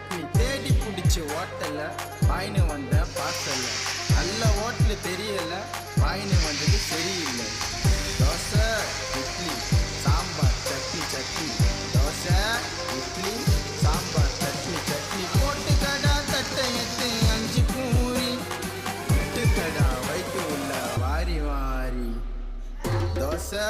சட்னி தேடி பிடிச்ச ஓட்டல வாயின்னு வந்த பார்சல்ல நல்ல ஓட்டல் தெரியல வாயின்னு வந்தது சரியில்லை. தோசை இட்லி சாம்பார் சட்னி சட்னி தோசை இட்லி சாம்பார் சட்னி சட்னி போட்டு கடா தட்டை எட்டு 5 பூரி விட்டு கடா வைத்து உள்ள வாரி வாரி தோசை